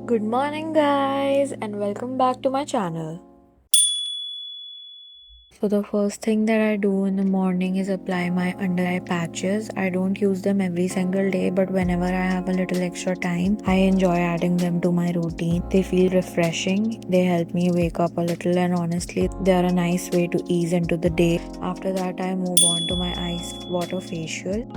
Good morning, guys, and welcome back to my channel. So, the first thing that I do in the morning is apply my under eye patches. I don't use them every single day, but whenever I have a little extra time, I enjoy adding them to my routine. They feel refreshing, they help me wake up a little, and honestly, they are a nice way to ease into the day. After that, I move on to my ice water facial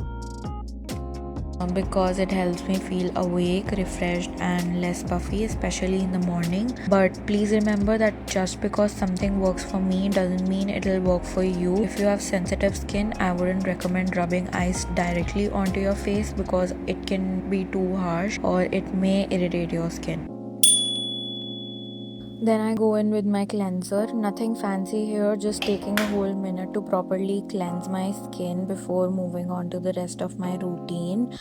because it helps me feel awake, refreshed, and less puffy, especially in the morning. But please remember that just because something works for me doesn't mean it'll work for you. If you have sensitive skin, I wouldn't recommend rubbing ice directly onto your face because it can be too harsh or it may irritate your skin. Then I go in with my cleanser. Nothing fancy here, just taking a whole minute to properly cleanse my skin before moving on to the rest of my routine.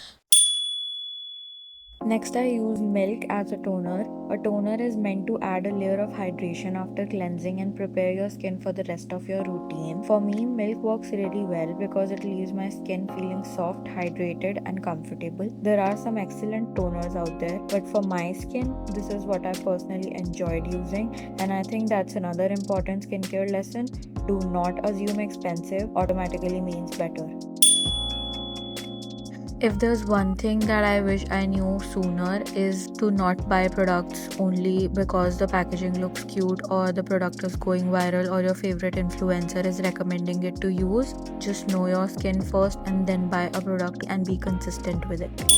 Next, I use milk as a toner. A toner is meant to add a layer of hydration after cleansing and prepare your skin for the rest of your routine. For me, milk works really well because it leaves my skin feeling soft, hydrated, and comfortable. There are some excellent toners out there, but for my skin, this is what I personally enjoyed using, and I think that's another important skincare lesson. Do not assume expensive automatically means better. If there's one thing that I wish I knew sooner is to not buy products only because the packaging looks cute or the product is going viral or your favorite influencer is recommending it to use. Just know your skin first and then buy a product and be consistent with it.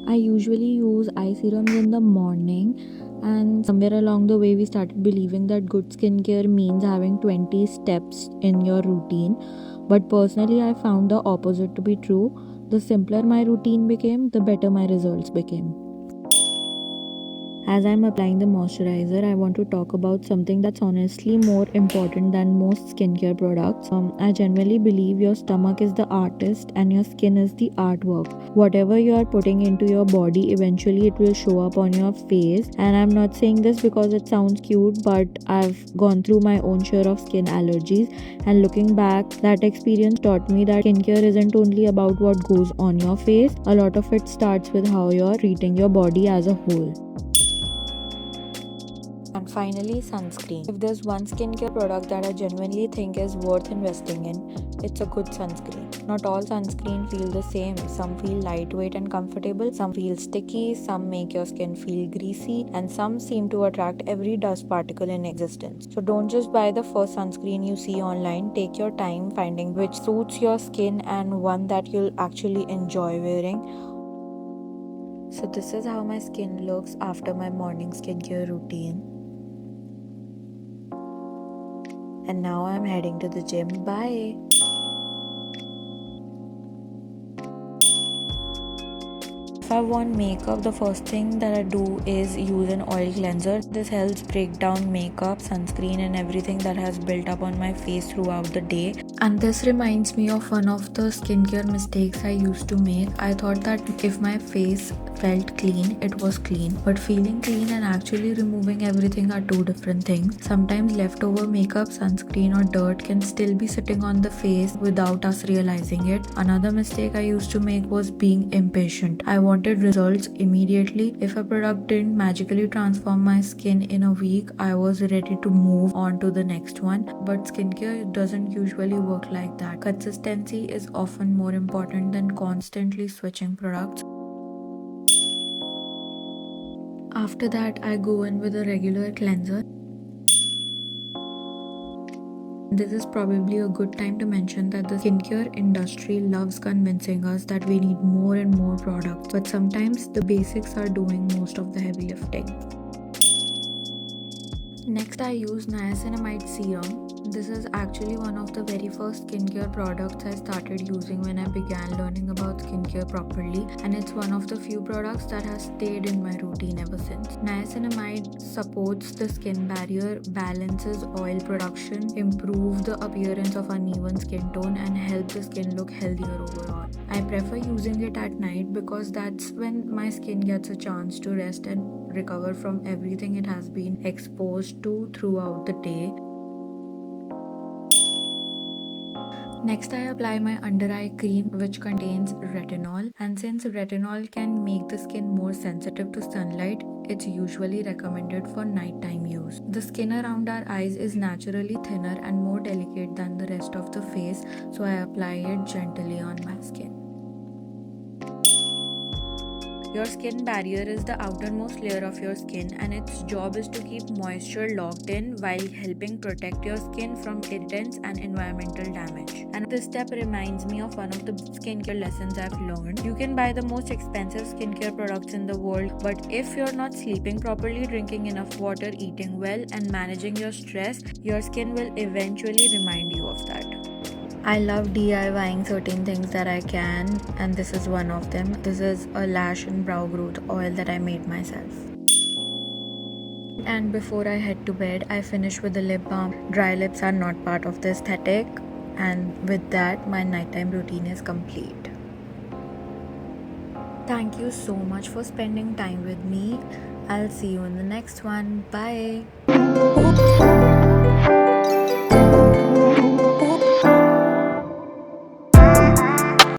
I usually use eye serums in the morning, and somewhere along the way we started believing that good skincare means having 20 steps in your routine. But personally, I found the opposite to be true. The simpler my routine became, the better my results became. As I'm applying the moisturizer, I want to talk about something that's honestly more important than most skincare products. I genuinely believe your stomach is the artist and your skin is the artwork. Whatever you are putting into your body, eventually it will show up on your face. And I'm not saying this because it sounds cute, but I've gone through my own share of skin allergies. And looking back, that experience taught me that skincare isn't only about what goes on your face, a lot of it starts with how you're treating your body as a whole. And finally, sunscreen. If there's one skincare product that I genuinely think is worth investing in, it's a good sunscreen. Not all sunscreen feel the same. Some feel lightweight and comfortable, some feel sticky, some make your skin feel greasy, and some seem to attract every dust particle in existence. So don't just buy the first sunscreen you see online. Take your time finding which suits your skin and one that you'll actually enjoy wearing. So this is how my skin looks after my morning skincare routine. And now I'm heading to the gym. Bye. If I want makeup, the first thing that I do is use an oil cleanser. This helps break down makeup, sunscreen, and everything that has built up on my face throughout the day. And this reminds me of one of the skincare mistakes I used to make. I thought that if my face felt clean, it was clean. But feeling clean and actually removing everything are two different things. Sometimes leftover makeup, sunscreen, or dirt can still be sitting on the face without us realizing it. Another mistake I used to make was being impatient. I wanted results immediately. If a product didn't magically transform my skin in a week, I was ready to move on to the next one. But skincare doesn't usually work like that. Consistency is often more important than constantly switching products. After that, I go in with a regular cleanser. This is probably a good time to mention that the skincare industry loves convincing us that we need more and more products, but sometimes the basics are doing most of the heavy lifting. Next, I use niacinamide serum. This is actually one of the very first skincare products I started using when I began learning about skincare properly, and it's one of the few products that has stayed in my routine ever since. Niacinamide supports the skin barrier, balances oil production, improves the appearance of uneven skin tone, and helps the skin look healthier overall. I prefer using it at night because that's when my skin gets a chance to rest and recover from everything it has been exposed to throughout the day. Next, I apply my under eye cream, which contains retinol, and since retinol can make the skin more sensitive to sunlight, it's usually recommended for nighttime use. The skin around our eyes is naturally thinner and more delicate than the rest of the face, so I apply it gently on my skin. Your skin barrier is the outermost layer of your skin, and its job is to keep moisture locked in while helping protect your skin from irritants and environmental damage. And this step reminds me of one of the skincare lessons I've learned. You can buy the most expensive skincare products in the world, but if you're not sleeping properly, drinking enough water, eating well, and managing your stress, your skin will eventually remind you of that. I love DIYing certain things that I can, and this is one of them. This is a lash and brow growth oil that I made myself. And before I head to bed, I finish with the lip balm. Dry lips are not part of the aesthetic, and with that, my nighttime routine is complete. Thank you so much for spending time with me. I'll see you in the next one. Bye.